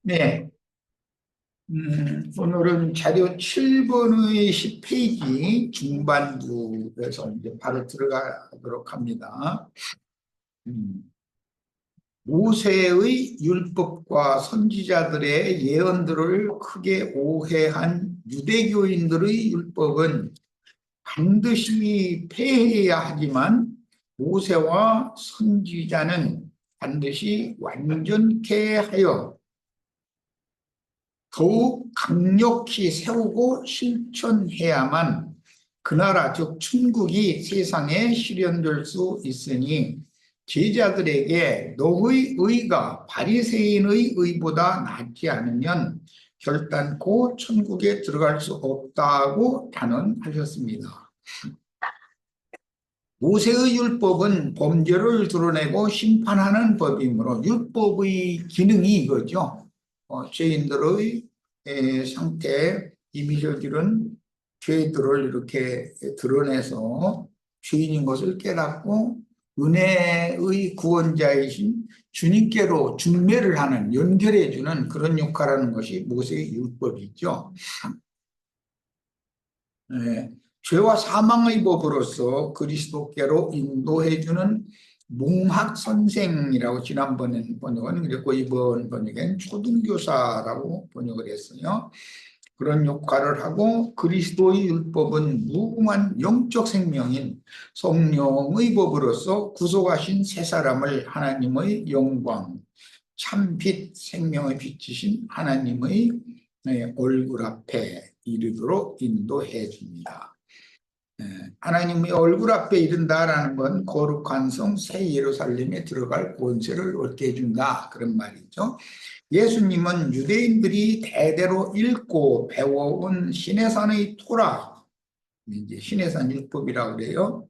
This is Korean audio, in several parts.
네, 오늘은 자료 7번의 10페이지 중반부에서 이제 바로 들어가도록 합니다. 모세의 율법과 선지자들의 예언들을 크게 오해한 유대교인들의 율법은 반드시 폐해야 하지만 모세와 선지자는 반드시 완전케 하여 더욱 강력히 세우고 실천해야만 그 나라 즉 천국이 세상에 실현될 수 있으니 제자들에게 너의 의가 바리새인의 의보다 낫지 않으면 결단코 천국에 들어갈 수 없다고 단언하셨습니다. 모세의 율법은 범죄를 드러내고 심판하는 법이므로 율법의 기능이 이거죠. 죄인들의 상태, 이미저질은 죄들을 이렇게 드러내서 죄인인 것을 깨닫고 은혜의 구원자이신 주님께로 중매를 하는, 연결해주는 그런 역할을 하는 것이 모세의 율법이죠. 죄와 사망의 법으로서 그리스도께로 인도해주는 몽학선생이라고 지난번에 번역은 그랬고 이번 번역엔 초등교사라고 번역을 했어요. 그런 역할을 하고 그리스도의 율법은 무궁한 영적 생명인 성령의 법으로서 구속하신 새 사람을 하나님의 영광, 참빛 생명의 빛이신 하나님의 얼굴 앞에 이르도록 인도해 줍니다. 하나님의 얼굴 앞에 이른다라는 건 거룩한 성 새 예루살렘에 들어갈 권세를 얻게 해준다 그런 말이죠. 예수님은 유대인들이 대대로 읽고 배워온 시내산의 토라, 이제 시내산 율법이라고 그래요.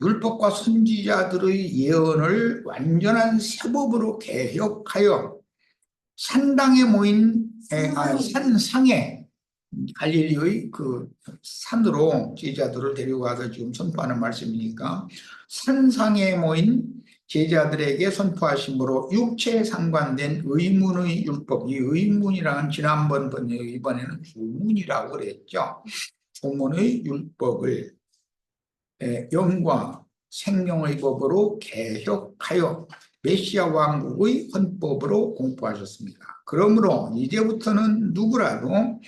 율법과 선지자들의 예언을 완전한 세법으로 개혁하여 산당에 모인 산상에 갈릴리의 그 산으로 제자들을 데려가서 지금 선포하는 말씀이니까 산상에 모인 제자들에게 선포하심으로 육체에 상관된 의문의 율법, 이 의문이라는 지난번 번역 이번에는 주문이라고 그랬죠. 주문의 율법을 영과 생명의 법으로 개혁하여 메시아 왕국의 헌법으로 공포하셨습니다. 그러므로 이제부터는 누구라도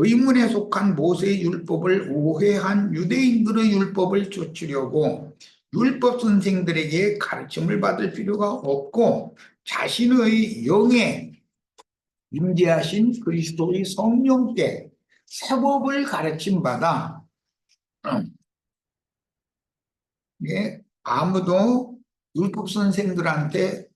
의문에 속한 모세의 율법을 오해한 유대인들의 율법을 쫓으려고 율법 선생들에게 가르침을 받을 필요가 없고 자신의 영에 임재하신 그리스도의 성령께 세법을 가르침받아 아무도 율법 선생들한테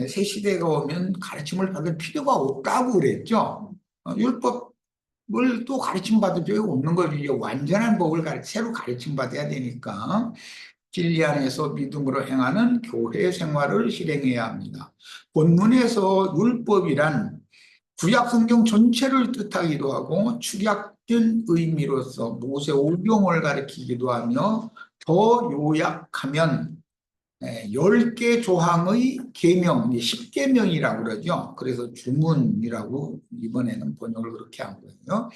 새 시대가 오면 가르침을 받을 필요가 없다고 그랬죠. 율법을 또 가르침 받을 필요가 없는 거죠. 완전한 법을 새로 가르침 받아야 되니까 진리 안에서 믿음으로 행하는 교회 생활을 실행해야 합니다. 본문에서 율법이란 구약 성경 전체를 뜻하기도 하고 축약된 의미로서 모세 오경을 가리키기도 하며 더 요약하면 10개 조항의 계명, 10계명이라고 그러죠. 그래서 주문이라고 이번에는 번역을 그렇게 한 거예요.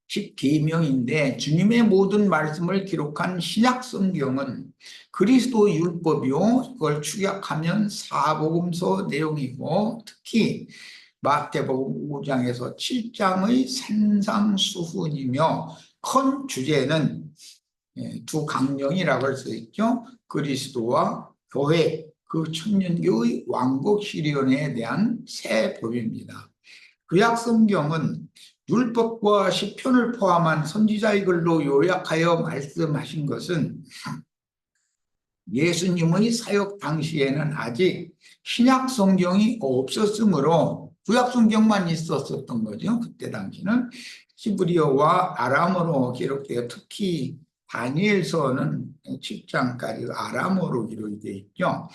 10계명인데 주님의 모든 말씀을 기록한 신약 성경은 그리스도 율법이요. 그걸 축약하면 사복음서 내용이고 특히 마태복음 5장에서 7장의 산상수훈이며 큰 주제는 두 강령이라고 할 수 있죠. 그리스도와 교회, 그 천년교의 왕국 실현에 대한 새 법입니다. 구약 성경은 율법과 시편을 포함한 선지자의 글로 요약하여 말씀하신 것은 예수님의 사역 당시에는 아직 신약 성경이 없었으므로 구약 성경만 있었던 거죠. 그때 당시는 히브리어와 아람어로 기록되어 특히 다니엘서는 7장까지 아람어로 기록되어 있죠.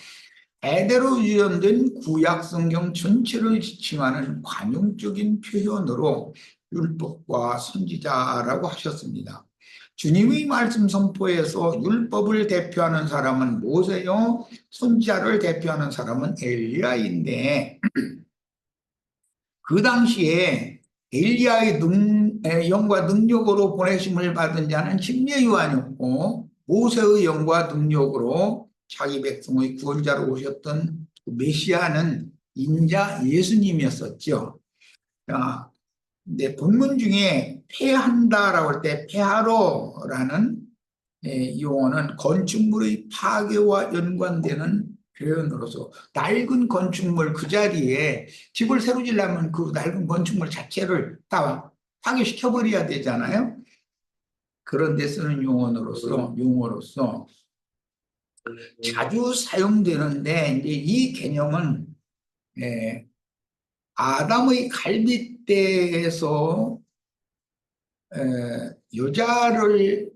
대대로 유연된 구약 성경 전체를 지칭하는 관용적인 표현으로 율법과 선지자라고 하셨습니다. 주님의 말씀 선포에서 율법을 대표하는 사람은 모세요, 선지자를 대표하는 사람은 엘리야인데 그 당시에 엘리야의 영과 능력으로 보내심을 받은 자는 심지어 요한이었고, 모세의 영과 능력으로 자기 백성의 구원자로 오셨던 그 메시아는 인자 예수님이었었죠. 자, 근데 본문 중에 폐한다라고 할 때 폐하로라는 용어는 건축물의 파괴와 연관되는 표현으로서 낡은 건축물 그 자리에 집을 새로 지려면 그 낡은 건축물 자체를 다 파괴시켜 버려야 되잖아요. 그런 데 쓰는 용어로서 자주 사용되는데, 이제 이 개념은 아담의 갈빗대에서 여자를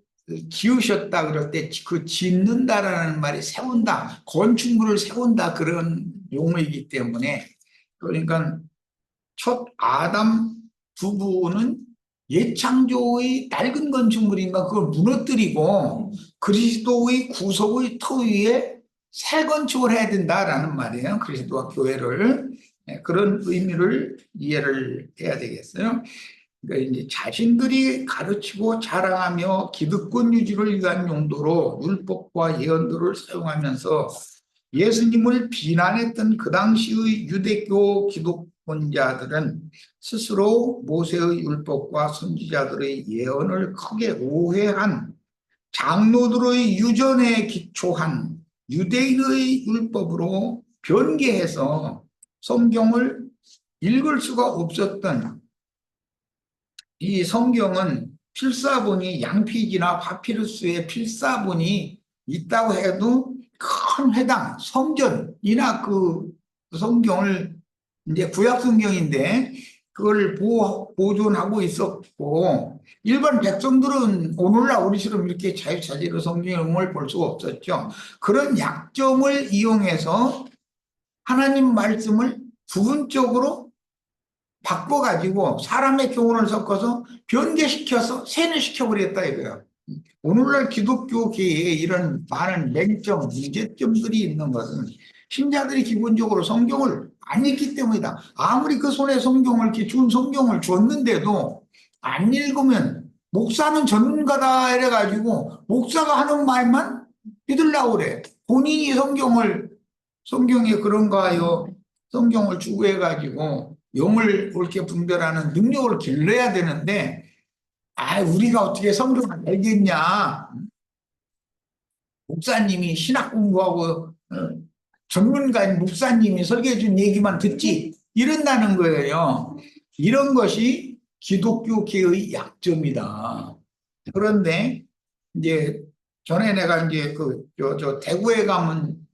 지으셨다 그럴 때 그 짓는다라는 말이 세운다, 건축물을 세운다 그런 용어이기 때문에, 그러니까 첫 아담 부부는 예창조의 낡은 건축물인가 그걸 무너뜨리고 그리스도의 구속의 터 위에 새 건축을 해야 된다라는 말이에요. 그리스도와 교회를. 그런 의미를 이해를 해야 되겠어요. 그러니까 이제 자신들이 가르치고 자랑하며 기득권 유지를 위한 용도로 율법과 예언들을 사용하면서 예수님을 비난했던 그 당시의 유대교 기독권자들은 스스로 모세의 율법과 선지자들의 예언을 크게 오해한, 장로들의 유전에 기초한 유대인의 율법으로 변개해서 성경을 읽을 수가 없었던, 이 성경은 필사본이 양피지나 파피루스의 필사본이 있다고 해도 큰 회당, 성전이나 그 성경을, 이제 구약 성경인데 그걸 보존하고 있었고, 일반 백성들은 오늘날 우리처럼 이렇게 자유자재로 성경을 볼 수가 없었죠. 그런 약점을 이용해서 하나님 말씀을 부분적으로 바꿔가지고 사람의 교훈을 섞어서 변개시켜서 세뇌시켜버렸다 이거예요. 오늘날 기독교계에 이런 많은 맹점, 문제점들이 있는 것은 신자들이 기본적으로 성경을 안 읽기 때문이다. 아무리 그 손에 성경을, 좋은 성경을 줬는데도 안 읽으면 목사는 전문가다 이래가지고 목사가 하는 말만 믿으려고 그래. 본인이 성경에 그런가 하여 성경을 추구해가지고 영을 옳게 분별하는 능력을 길러야 되는데, 우리가 어떻게 성경을 알겠냐. 목사님이 신학 공부하고 전문가인 목사님이 설계해 준 얘기만 듣지 이런다는 거예요. 이런 것이 기독교계의 약점이다. 그런데 이제 전에 내가 이제 저 대구에 가면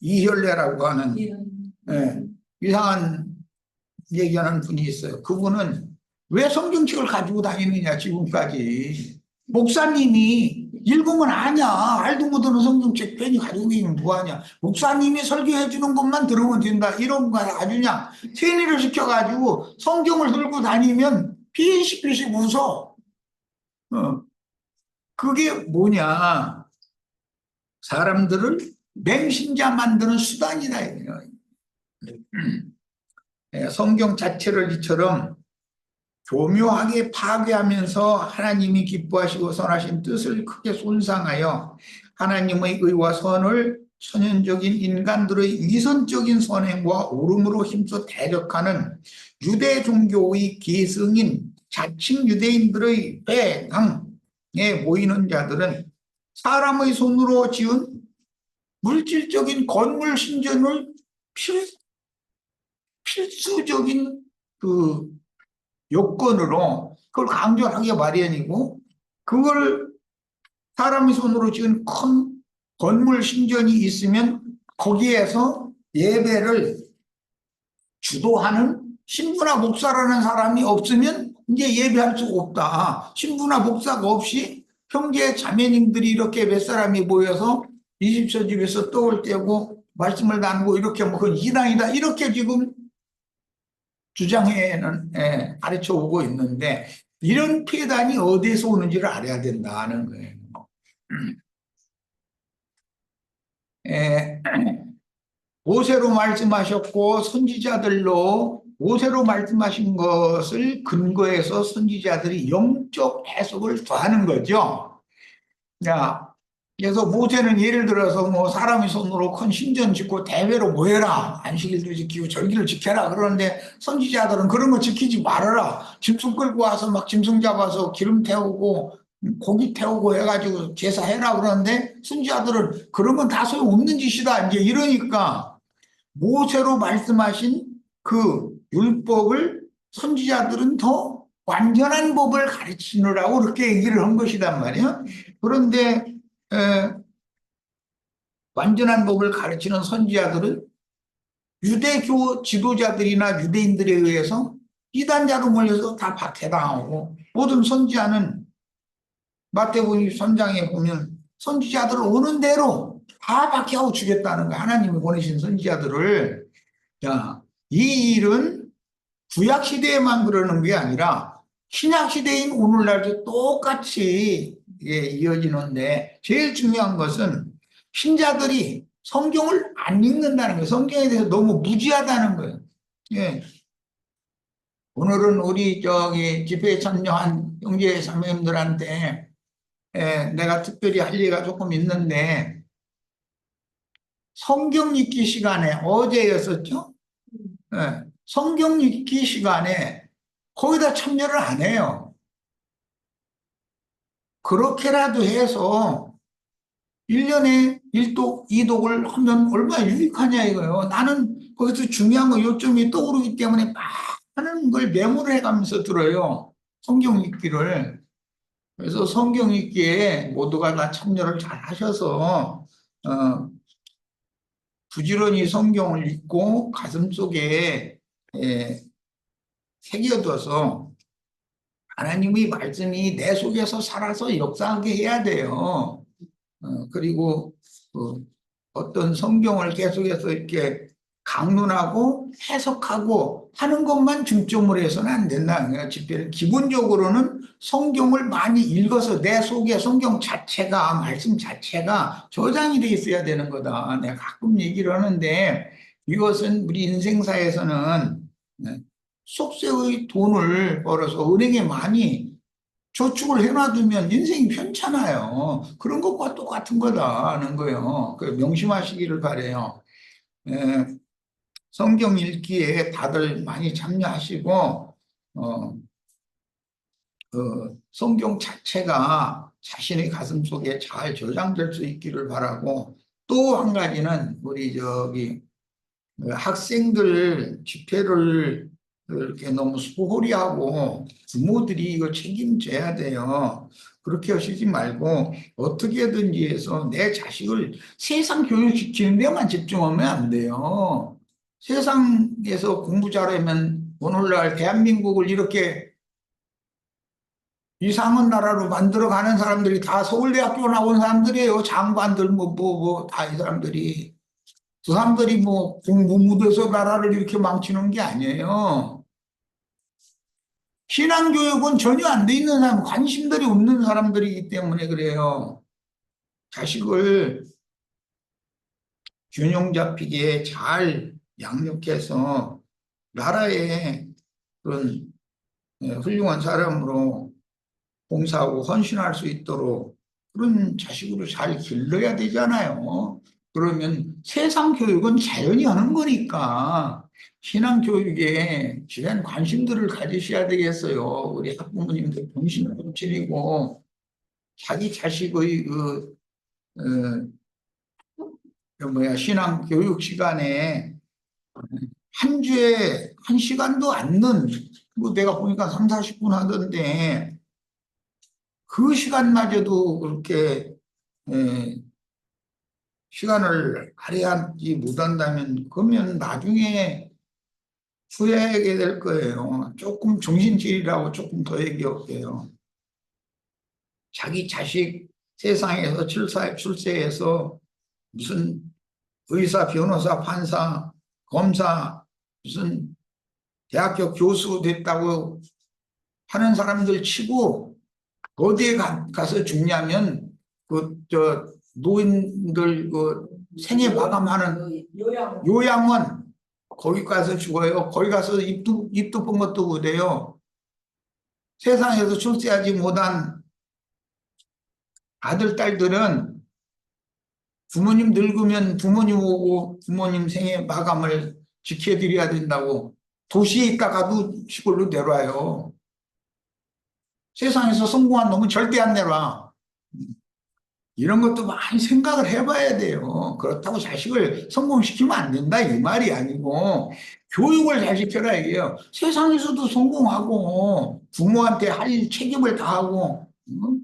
이혈래라고 하는 이상한 얘기하는 분이 있어요. 그분은 왜 성경책을 가지고 다니느냐 지금까지. 목사님이 읽으면 아냐. 알도 못하는 성경책 괜히 가지고 다니면 뭐하냐. 목사님이 설교해 주는 것만 들으면 된다. 이런 거 아주 그냥 세뇌를 시켜가지고 성경을 들고 다니면 피식 웃어. 그게 뭐냐. 사람들을 맹신자 만드는 수단이다. 성경 자체를 이처럼 교묘하게 파괴하면서 하나님이 기뻐하시고 선하신 뜻을 크게 손상하여 하나님의 의와 선을 천연적인 인간들의 위선적인 선행과 옳음으로 힘써 대적하는 유대 종교의 계승인 자칭 유대인들의 배당에 모이는 자들은 사람의 손으로 지은 물질적인 건물 신전을 필수적인 그 요건으로 그걸 강조하기 마련이고, 그걸 사람의 손으로 지은 큰 건물 신전이 있으면 거기에서 예배를 주도하는 신부나 목사라는 사람이 없으면 이제 예배할 수가 없다. 신부나 목사가 없이 형제 자매님들이 이렇게 몇 사람이 모여서 20서 집에서 떡을 떼고 말씀을 나누고 이렇게 뭐 그건 이단이다 이렇게 지금 주장해는 가르쳐 오고 있는데, 이런 폐단이 어디에서 오는지를 알아야 된다는 거예요. 모세로 말씀하셨고 선지자들로 모세로 말씀하신 것을 근거해서 선지자들이 영적 해석을 더하는 거죠. 야, 그래서 모세는 예를 들어서 뭐 사람의 손으로 큰 신전 짓고 대회로 모여라. 안식일도 지키고 절기를 지켜라. 그러는데 선지자들은 그런 거 지키지 말아라. 짐승 끌고 와서 막 짐승 잡아서 기름 태우고 고기 태우고 해가지고 제사해라. 그러는데 선지자들은 그런 건 다 소용없는 짓이다. 이제 이러니까 모세로 말씀하신 그 율법을 선지자들은 더 완전한 법을 가르치느라고 그렇게 얘기를 한 것이란 말이에요. 그런데 에, 완전한 법을 가르치는 선지자들은 유대교 지도자들이나 유대인들에 의해서 이단자로 몰려서 다 박해당하고, 모든 선지자는 마태복음 23장에 보면 선지자들을 오는 대로 다 박해하고 죽였다는 거예요. 하나님이 보내신 선지자들을. 자, 이 일은 구약 시대에만 그러는 게 아니라 신약 시대인 오늘날도 똑같이 이어지는데, 제일 중요한 것은 신자들이 성경을 안 읽는다는 거예요. 성경에 대해서 너무 무지하다는 거예요. 예. 오늘은 우리 집회에 참여한 형제 자매님들한테 내가 특별히 할 얘기가 조금 있는데, 성경 읽기 시간에 어제였었죠? 예. 성경 읽기 시간에 거기다 참여를 안 해요. 그렇게라도 해서 1년에 1독, 2독을 하면 얼마나 유익하냐 이거예요. 나는 거기서 중요한 거 요점이 떠오르기 때문에 많은 걸 메모를 해가면서 들어요. 성경 읽기를. 그래서 성경 읽기에 모두가 다 참여를 잘 하셔서 부지런히 성경을 읽고 가슴속에 새겨둬서 하나님의 말씀이 내 속에서 살아서 역사하게 해야 돼요. 그리고 어떤 성경을 계속해서 이렇게 강론하고 해석하고 하는 것만 중점으로 해서는 안 된다는 거예요. 집회는 기본적으로는 성경을 많이 읽어서 내 속에 성경 자체가, 말씀 자체가 저장이 돼 있어야 되는 거다. 내가 가끔 얘기를 하는데, 이것은 우리 인생사에서는 속세의 돈을 벌어서 은행에 많이 저축을 해놔두면 인생이 편찮아요. 그런 것과 똑같은 거다는 거예요. 명심하시기를 바래요. 예, 성경 읽기에 다들 많이 참여하시고, 성경 자체가 자신의 가슴 속에 잘 저장될 수 있기를 바라고, 또 한 가지는 우리 학생들 집회를 이렇게 너무 소홀히 하고 부모들이 이거 책임져야 돼요. 그렇게 하시지 말고 어떻게든지 해서 내 자식을 세상 교육시키는 데만 집중하면 안 돼요. 세상에서 공부 잘하면 오늘날 대한민국을 이렇게 이상한 나라로 만들어가는 사람들이 다 서울대학교 나온 사람들이에요. 장관들 다 이 사람들이. 그 사람들이 뭐 공부 못해서 나라를 이렇게 망치는 게 아니에요. 신앙교육은 전혀 안 돼 있는 사람, 관심들이 없는 사람들이기 때문에 그래요. 자식을 균형 잡히게 잘 양육해서 나라의 그런 훌륭한 사람으로 봉사하고 헌신할 수 있도록 그런 자식으로 잘 길러야 되잖아요. 그러면 세상 교육은 자연히 하는 거니까 신앙 교육에 주된 관심들을 가지셔야 되겠어요. 우리 학부모님들 정신을 좀 차리고 자기 자식의 신앙 교육 시간에 한 주에 한 시간도 않는, 뭐 내가 보니까 3, 40분 하던데 그 시간마저도 그렇게 시간을 할애하지 못한다면 그러면 나중에 후회하게 될 거예요. 조금 정신줄이라고 조금 더 얘기할게요. 자기 자식 세상에서 출세해서 무슨 의사, 변호사, 판사, 검사, 무슨 대학교 교수 됐다고 하는 사람들 치고 어디에 가서 죽냐면 노인들 생애 마감하는 요양원 거기 가서 죽어요. 거기 가서 입도 본 것도 그래요. 세상에서 출세하지 못한 아들, 딸들은 부모님 늙으면 부모님 오고 부모님 생애 마감을 지켜드려야 된다고 도시에 있다가도 시골로 내려와요. 세상에서 성공한 놈은 절대 안 내려와. 이런 것도 많이 생각을 해봐야 돼요. 그렇다고 자식을 성공시키면 안 된다 이 말이 아니고 교육을 잘 시켜라 이게요. 세상에서도 성공하고 부모한테 할 책임을 다하고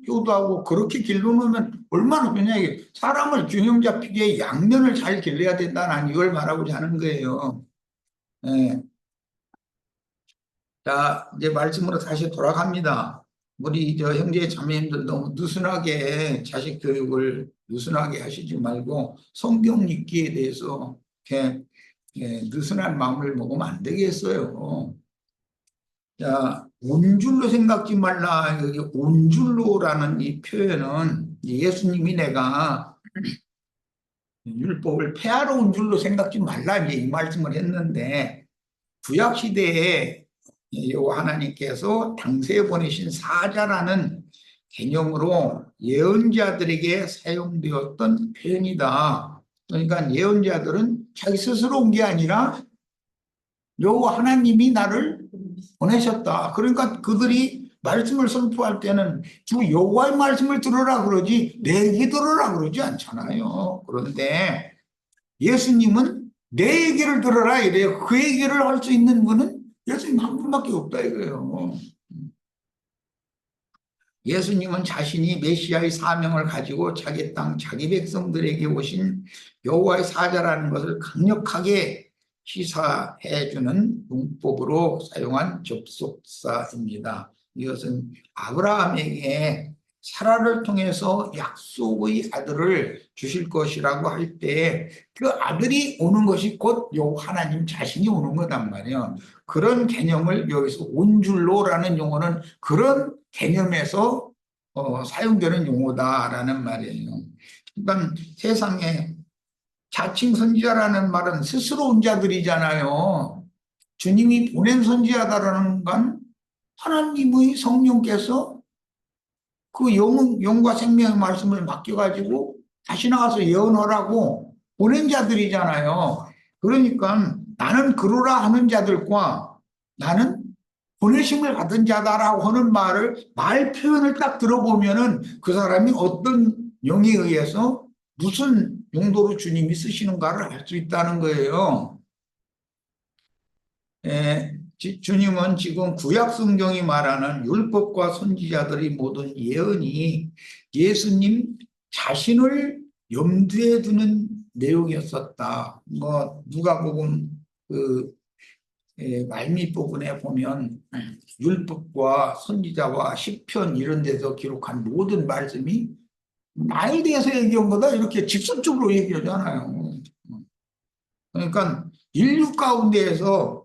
효도하고 그렇게 길러놓으면 얼마나 좋냐 이게. 사람을 균형 잡히게 양면을 잘 길러야 된다. 난 이걸 말하고자 하는 거예요. 네. 자, 이제 말씀으로 다시 돌아갑니다. 우리 저 형제 자매님들 너무 느슨하게 자식 교육을 느슨하게 하시지 말고 성경 읽기에 대해서 이렇게 느슨한 마음을 먹으면 안 되겠어요. 자, 온줄로 생각지 말라. 여기 온줄로라는 이 표현은 예수님이 내가 율법을 폐하러 온 줄로 생각지 말라 이제 이 말씀을 했는데 구약 시대에 하나님께서 당시에 보내신 사자라는 개념으로 예언자들에게 사용되었던 표현이다. 그러니까 예언자들은 자기 스스로 온 게 아니라 여호와 하나님이 나를 보내셨다. 그러니까 그들이 말씀을 선포할 때는 주 여호와의 말씀을 들으라 그러지 내 얘기 들으라 그러지 않잖아요. 그런데 예수님은 내 얘기를 들으라 이래요. 그 얘기를 할 수 있는 분은 예수님 한 분밖에 없다 이거예요. 예수님은 자신이 메시아의 사명을 가지고 자기 땅 자기 백성들에게 오신 여호와의 사자라는 것을 강력하게 시사해주는 문법으로 사용한 접속사입니다. 이것은 아브라함에게 사라를 통해서 약속의 아들을 주실 것이라고 할 때 그 아들이 오는 것이 곧 여호와 하나님 자신이 오는 거단 말이에요. 그런 개념을 여기서 온줄로라는 용어는 그런 개념에서 사용되는 용어다라는 말이에요. 그러니까 세상에 자칭 선지자라는 말은 스스로 온 자들이잖아요. 주님이 보낸 선지자다라는 건 하나님의 성령께서 그 영과 생명의 말씀을 맡겨가지고 다시 나가서 예언하라고 보낸 자들이잖아요. 그러니까 나는 그러라 하는 자들과 나는 보내심을 받은 자다라고 하는 말 표현을 딱 들어보면은 그 사람이 어떤 영에 의해서 무슨 용도로 주님이 쓰시는가를 알 수 있다는 거예요. 주님은 지금 구약 성경이 말하는 율법과 선지자들의 모든 예언이 예수님 자신을 염두에 두는 내용이었었다. 뭐 누가복음 그 말미 부분에 보면 율법과 선지자와 시편 이런 데서 기록한 모든 말씀이 나에 대해서 얘기한 거다 이렇게 직접적으로 얘기하잖아요. 그러니까 인류 가운데에서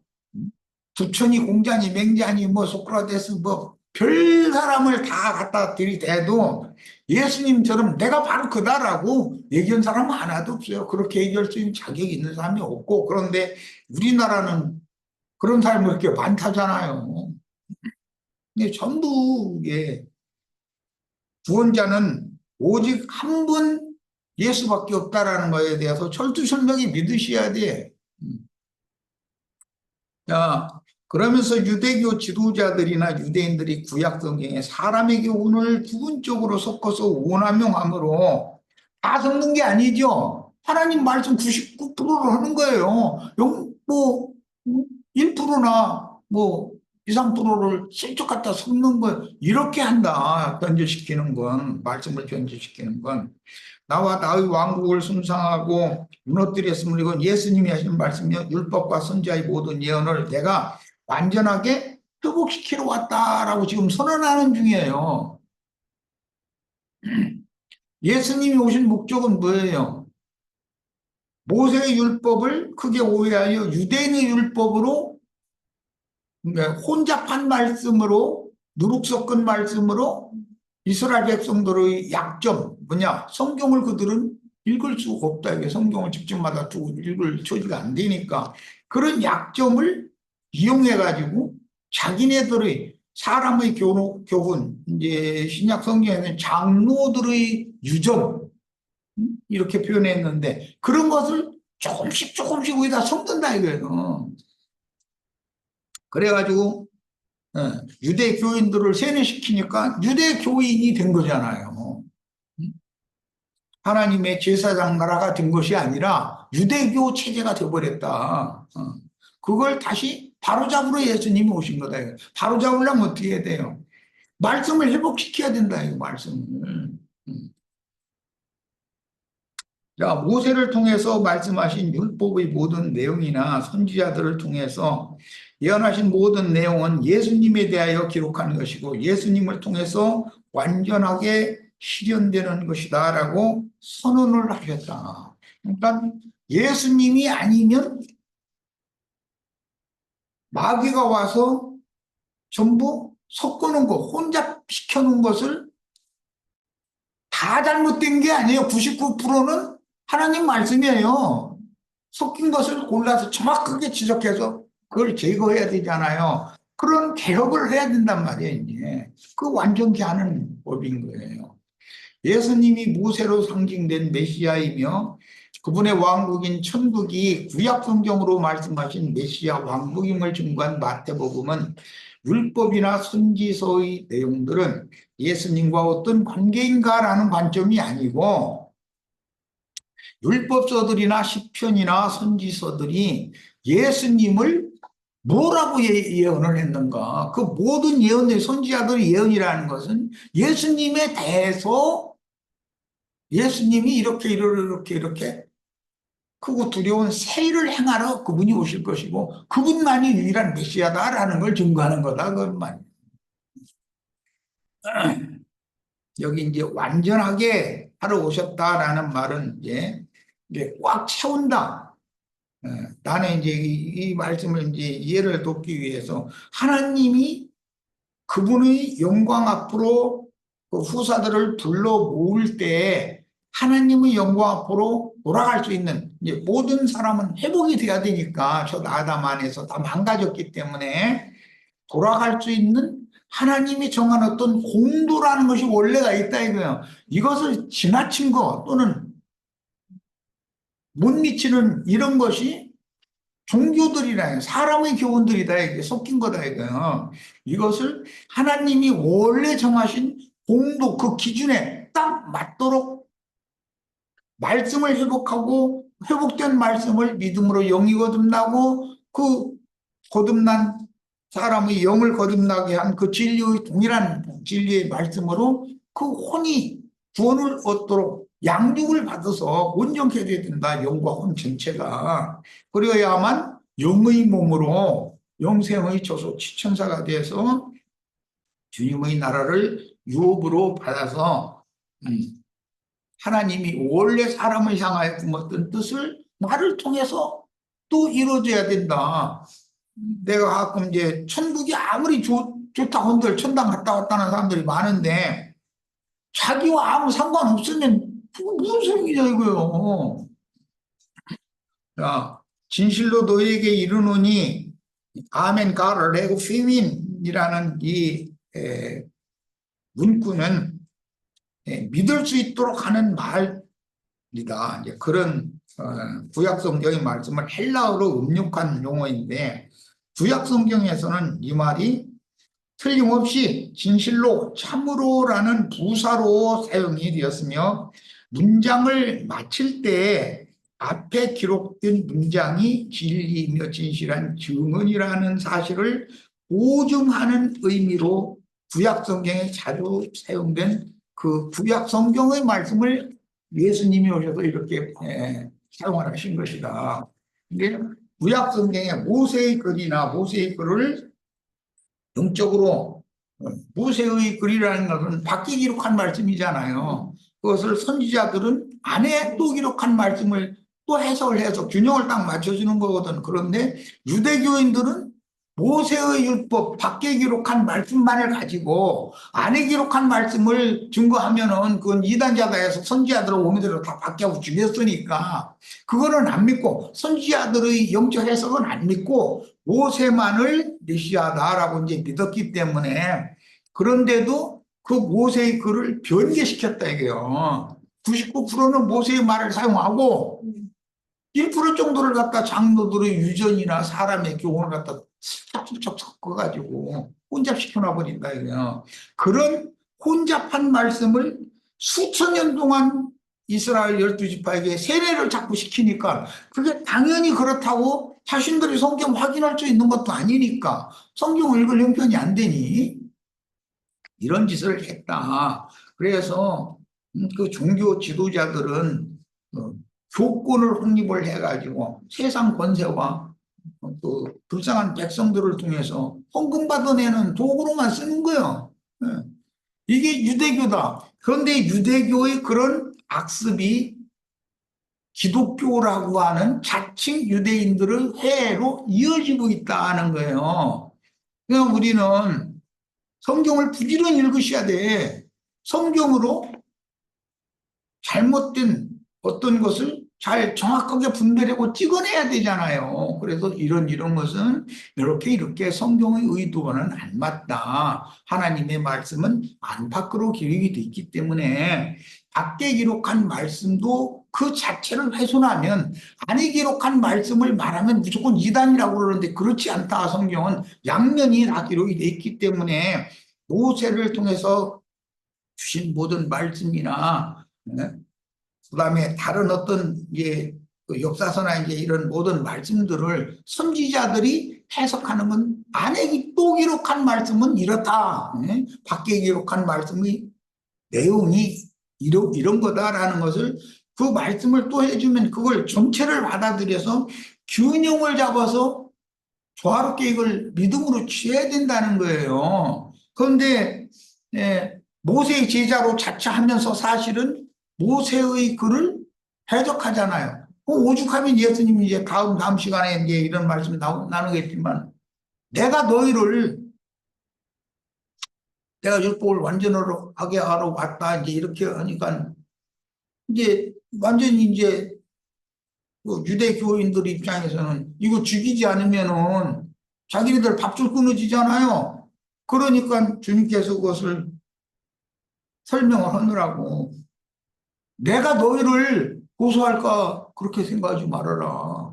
부처니 공자니 맹자니 뭐 소크라테스 뭐 별 사람을 다 갖다 들이대도 예수님처럼 내가 바로 그다라고 얘기한 사람은 하나도 없어요. 그렇게 얘기할 수 있는 자격이 있는 사람이 없고 그런데 우리나라는 그런 사람이 그렇게 많다잖아요. 근데 전부 구원자는 오직 한 분 예수밖에 없다라는 거에 대해서 철두철미하게 믿으셔야 돼. 자, 그러면서 유대교 지도자들이나 유대인들이 구약 성경에 사람에게 운을 부분적으로 섞어서 오남용함으로 다 섞는 게 아니죠. 하나님 말씀 99%를 하는 거예요. 뭐 1%나 뭐 2, 3%를 실족 갖다 섞는 건 이렇게 한다. 변질시키는 건 말씀을 변질시키는 건 나와 나의 왕국을 숭상하고 무너뜨렸으면 이건 예수님이 하신 말씀이요 율법과 선지자의 모든 예언을 내가 완전하게 회복시키러 왔다라고 지금 선언하는 중이에요. 예수님이 오신 목적은 뭐예요? 모세의 율법을 크게 오해하여 유대인의 율법으로 혼잡한 말씀으로 누룩 섞은 말씀으로 이스라엘 백성들의 약점 뭐냐? 성경을 그들은 읽을 수가 없다. 이게 성경을 집집마다 두고 읽을 처지가 안 되니까 그런 약점을 이용해가지고 자기네들의 사람의 교훈, 이제 신약 성경에는 장로들의 유전, 이렇게 표현했는데 그런 것을 조금씩 조금씩 여기다 섞는다 이거예요. 그래가지고 유대 교인들을 세뇌시키니까 유대 교인이 된 거잖아요. 하나님의 제사장 나라가 된 것이 아니라 유대교 체제가 되어버렸다. 그걸 다시 바로잡으러 예수님이 오신 거다. 바로잡으려면 어떻게 해야 돼요? 말씀을 회복시켜야 된다. 이 말씀을. 자, 모세를 통해서 말씀하신 율법의 모든 내용이나 선지자들을 통해서 예언하신 모든 내용은 예수님에 대하여 기록한 것이고 예수님을 통해서 완전하게 실현되는 것이다라고 선언을 하셨다. 그러니까 예수님이 아니면 마귀가 와서 전부 섞어놓은 거, 혼잡 시켜놓은 것을 다 잘못된 게 아니에요. 99%는 하나님 말씀이에요. 섞인 것을 골라서 정확하게 지적해서 그걸 제거해야 되잖아요. 그런 개혁을 해야 된단 말이에요. 이제. 그 완전케 하는 법인 거예요. 예수님이 모세로 상징된 메시아이며 그분의 왕국인 천국이 구약 성경으로 말씀하신 메시아 왕국임을 증거한 마태복음은 율법이나 선지서의 내용들은 예수님과 어떤 관계인가라는 관점이 아니고 율법서들이나 시편이나 선지서들이 예수님을 뭐라고 예언을 했는가? 그 모든 예언들, 선지자들의 예언이라는 것은 예수님에 대해서 예수님이 이렇게 크고 두려운 세일을 행하러 그분이 오실 것이고 그분만이 유일한 메시아다라는 걸 증거하는 거다. 그것만. 여기 이제 완전하게 하러 오셨다라는 말은 이제 꽉 채운다. 나는 이제 이 말씀을 이제 이해를 돕기 위해서 하나님이 그분의 영광 앞으로 그 후사들을 불러 모을 때 하나님의 영광 앞으로 돌아갈 수 있는 이제 모든 사람은 회복이 돼야 되니까 저 아담 안에서 다 망가졌기 때문에 돌아갈 수 있는 하나님이 정한 어떤 공도라는 것이 원래가 있다 이거예요. 이것을 지나친 거 또는 못 미치는 이런 것이 종교들이라 사람의 교훈들이다 이게 섞인 거다 이거예요. 이것을 하나님이 원래 정하신 공도 그 기준에 딱 맞도록 말씀을 회복하고 회복된 말씀을 믿음으로 영이 거듭나고 그 거듭난 사람의 영을 거듭나게 한 그 진리의 동일한 진리의 말씀으로 그 혼이 구원을 얻도록 양육을 받아서 온전케 해야 된다. 영과 혼 전체가. 그래야만 영의 몸으로 영생의 조소 지천사가 돼서 주님의 나라를 유업으로 받아서 하나님이 원래 사람을 향하여 품었던 뜻을 말을 통해서 또 이루어져야 된다. 내가 가끔 이제 천국이 아무리 좋다고 한들 천당 갔다 왔다는 사람들이 많은데 자기와 아무 상관없으면 그거 무슨 소용이냐 이거요. 자, 진실로 너희에게 이르노니 아멘 가를 레고 피민이라는 이 문구는 믿을 수 있도록 하는 말이다. 이제 그런 구약 성경의 말씀을 헬라어로 음육한 용어인데 구약 성경에서는 이 말이 틀림없이 진실로 참으로라는 부사로 사용이 되었으며 문장을 마칠 때 앞에 기록된 문장이 진리이며 진실한 증언이라는 사실을 보증하는 의미로 구약 성경에 자주 사용된 그 구약 성경의 말씀을 예수님이 오셔서 이렇게 사용을 하신 것이다. 이게 구약 성경에 모세의 글이나 모세의 글을 영적으로 모세의 글이라는 것은 밖에 기록한 말씀이잖아요. 그것을 선지자들은 안에 또 기록한 말씀을 또 해석을 해서 균형을 딱 맞춰주는 거거든. 그런데 유대교인들은 모세의 율법 밖에 기록한 말씀만을 가지고 안에 기록한 말씀을 증거하면은 그건 이단자가 해서 선지자들을 오미대로 다 바뀌고 죽였으니까 그거는 안 믿고 선지자들의 영적 해석은 안 믿고 모세만을 메시아다라고 이제 믿었기 때문에 그런데도 그 모세의 글을 변개시켰다 이게요. 99%는 모세의 말을 사용하고 1% 정도를 갖다 장로들의 유전이나 사람의 교훈을 갖다 척척척 섞어가지고 혼잡시켜 놔버린다 이거요. 그런 혼잡한 말씀을 수천 년 동안 이스라엘 12지파에게 세례를 자꾸 시키니까 그게 당연히 그렇다고 자신들이 성경 확인할 수 있는 것도 아니니까 성경을 읽을 형편이 안 되니 이런 짓을 했다. 그래서 그 종교 지도자들은 교권을 확립을 해가지고 세상 권세와 그 불쌍한 백성들을 통해서 헌금 받아내는 도구로만 쓰는 거예요. 예. 이게 유대교다. 그런데 유대교의 그런 악습이 기독교라고 하는 자칭 유대인들의 해로 이어지고 있다는 거예요. 그냥 우리는 성경을 부지런히 읽으셔야 돼. 성경으로 잘못된 어떤 것을 잘 정확하게 분별하고 찍어내야 되잖아요. 그래서 이런 것은 이렇게 성경의 의도와는 안 맞다. 하나님의 말씀은 안팎으로 기록이 되어 있기 때문에 밖에 기록한 말씀도 그 자체를 훼손하면 안에 기록한 말씀을 말하면 무조건 이단이라고 그러는데 그렇지 않다. 성경은 양면이 다 기록이 되어 있기 때문에 모세를 통해서 주신 모든 말씀이나 그다음에 다른 어떤 그 역사서나 이런 모든 말씀들을 선지자들이 해석하는 건 안에 또 기록한 말씀은 이렇다. 밖에 기록한 말씀의 내용이 이런 거다라는 것을 그 말씀을 또 해주면 그걸 전체를 받아들여서 균형을 잡아서 조화롭게 이걸 믿음으로 취해야 된다는 거예요. 그런데 모세의 제자로 자처하면서 사실은 모세의 글을 해석하잖아요. 오죽하면 예수님이 이제 다음 시간에 이제 이런 말씀 나누겠지만 내가 율법을 완전으로 하게 하러 왔다 이제 이렇게 하니까 이제 완전히 이제 그 유대교인들 입장에서는 이거 죽이지 않으면은 자기네들 밥줄 끊어지잖아요. 그러니까 주님께서 그것을 설명을 하느라고 내가 너희를 고소할까 그렇게 생각하지 말아라.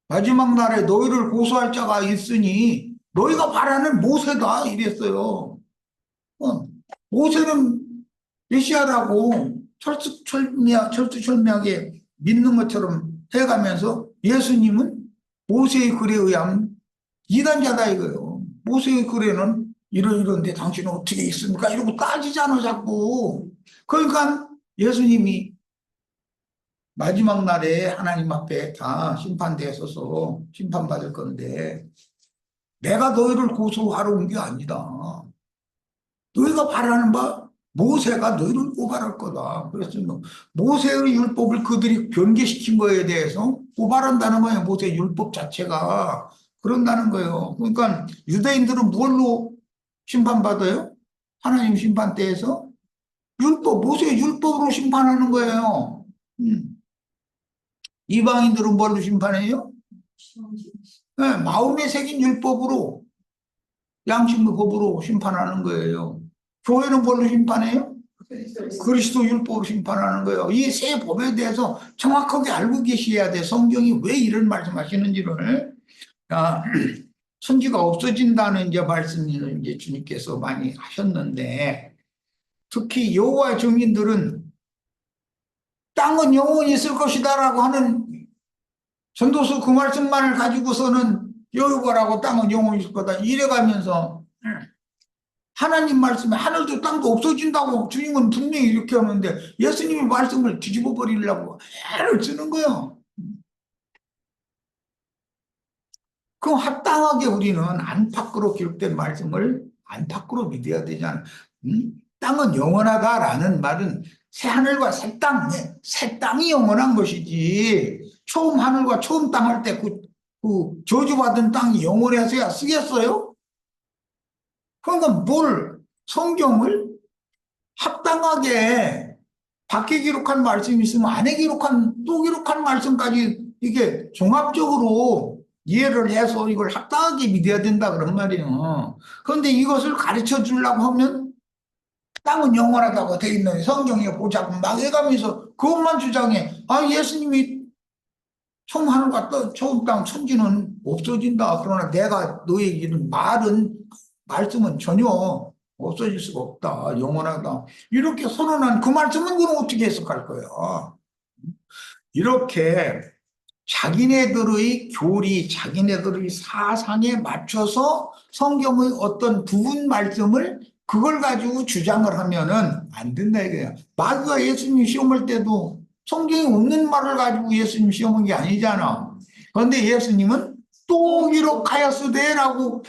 마지막 날에 너희를 고소할 자가 있으니 너희가 바라는 모세다 이랬어요. 모세는 메시아라고 철두철미하게 믿는 것처럼 해가면서 예수님은 모세의 글에 의하면 이단자다 이거예요. 모세의 글에는 이런데 당신은 어떻게 있습니까? 이러고 따지잖아 자꾸. 그러니까 예수님이 마지막 날에 하나님 앞에 다 심판대에 서서 심판받을 건데 내가 너희를 고소하러 온 게 아니다. 너희가 바라는 바 모세가 너희를 고발할 거다. 그래서 모세의 율법을 그들이 변개시킨 거에 대해서 고발한다는 거예요. 모세 율법 자체가 그런다는 거예요. 그러니까 유대인들은 뭘로 심판받아요? 하나님 심판대에서 모세의 율법으로 심판하는 거예요. 이방인들은 뭘로 심판해요? 네, 마음에 새긴 율법으로 양심의 법으로 심판하는 거예요. 교회는 뭘로 심판해요? 그리스도 율법으로 심판하는 거예요. 이 세 법에 대해서 정확하게 알고 계셔야 돼. 성경이 왜 이런 말씀하시는지를. 천지가 없어진다는 이제 말씀을 이제 주님께서 많이 하셨는데 특히 여호와의 증인들은 땅은 영원히 있을 것이다라고 하는 전도서 그 말씀만을 가지고서는 여호와라고 땅은 영원히 있을 거다 이래가면서 하나님 말씀에 하늘도 땅도 없어진다고 주님은 분명히 이렇게 하는데 예수님의 말씀을 뒤집어 버리려고 애를 쓰는 거예요. 그럼 합당하게 우리는 안팎으로 기록된 말씀을 안팎으로 믿어야 되잖아. 땅은 영원하다라는 말은 새 하늘과 새 땅이 영원한 것이지 처음 하늘과 처음 땅 할 때 그 그 저주받은 땅이 영원해서야 쓰겠어요? 그러니까 뭘 성경을 합당하게 밖에 기록한 말씀이 있으면 안에 기록한 또 기록한 말씀까지 이게 종합적으로 이해를 해서 이걸 합당하게 믿어야 된다 그런 말이에요. 그런데 이것을 가르쳐 주려고 하면 땅은 영원하다고 돼 있는 성경에 보자고 막 해가면서 그것만 주장해. 아, 예수님이 처음 하늘과 처음 땅 천지는 없어진다. 그러나 내가 너에게는 말씀은 전혀 없어질 수가 없다. 영원하다. 이렇게 선언한 그 말씀은 그럼 어떻게 해석할 거야? 이렇게 자기네들의 교리, 자기네들의 사상에 맞춰서 성경의 어떤 부분 말씀을 그걸 가지고 주장을 하면은 안 된다 이거야. 마귀가 예수님 시험할 때도 성경에 없는 말을 가지고 예수님 시험한 게 아니잖아. 그런데 예수님은 또 기록하였으되라고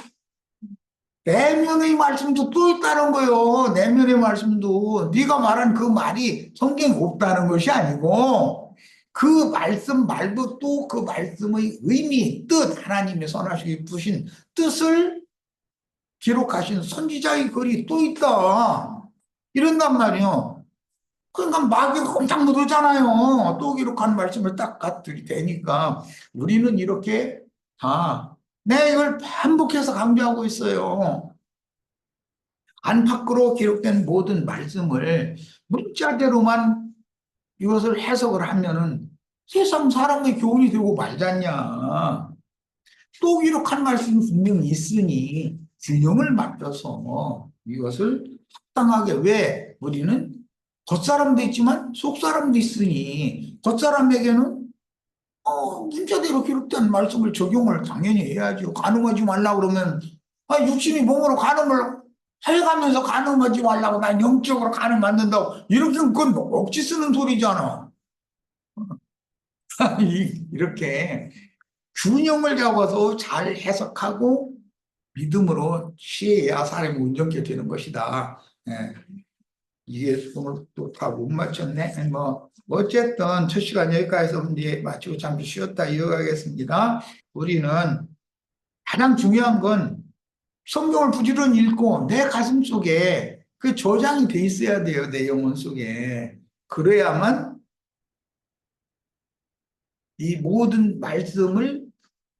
내면의 말씀도 또 있다는 거예요. 내면의 말씀도 네가 말한 그 말이 성경에 없다는 것이 아니고 그 말씀 말고 또 그 말씀의 의미, 뜻, 하나님의 선하시게 부신 뜻을 기록하신 선지자의 글이 또 있다. 이런단 말이에요. 그러니까 마귀가 꼼짝 못하잖아요. 또 기록한 말씀을 딱 갖들이 되니까 우리는 이렇게 내가 이걸 반복해서 강조하고 있어요. 안팎으로 기록된 모든 말씀을 문자대로만 이것을 해석을 하면은 세상 사람의 교훈이 되고 말잖냐. 또 기록한 말씀이 분명히 있으니 균형을 맞춰서 이것을 합당하게 왜 우리는 겉사람도 있지만 속사람도 있으니 겉사람에게는 문자대로 기록된 말씀을 적용을 당연히 해야죠. 간음하지 말라 그러면 육신이 몸으로 간음을 해가면서 간음하지 말라고 난 영적으로 간음 안 된다고 이렇게 그건 억지 쓰는 소리잖아. 이렇게 균형을 잡아서 잘 해석하고 믿음으로 취해야 사람이 온전케 되는 것이다. 예, 이게 오늘 또 다 못 맞췄네. 뭐 어쨌든 첫 시간 여기까지서 이제 마치고 잠시 쉬었다 이어가겠습니다. 우리는 가장 중요한 건 성경을 부지런히 읽고 내 가슴 속에 그 저장이 돼 있어야 돼요. 내 영혼 속에. 그래야만 이 모든 말씀을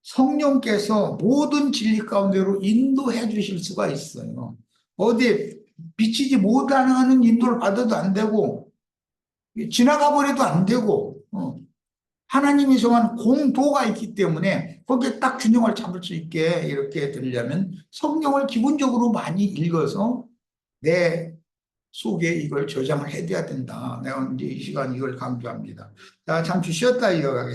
성령께서 모든 진리 가운데로 인도해 주실 수가 있어요. 어디 비치지 못하는 인도를 받아도 안 되고 지나가 버려도 안 되고 하나님이 정한 공도가 있기 때문에 거기에 딱 균형을 잡을 수 있게 이렇게 되려면 성경을 기본적으로 많이 읽어서 내 속에 이걸 저장을 해둬야 된다. 내가 이제 이 시간 이걸 강조합니다. 자, 잠시 쉬었다 이어가겠습니다.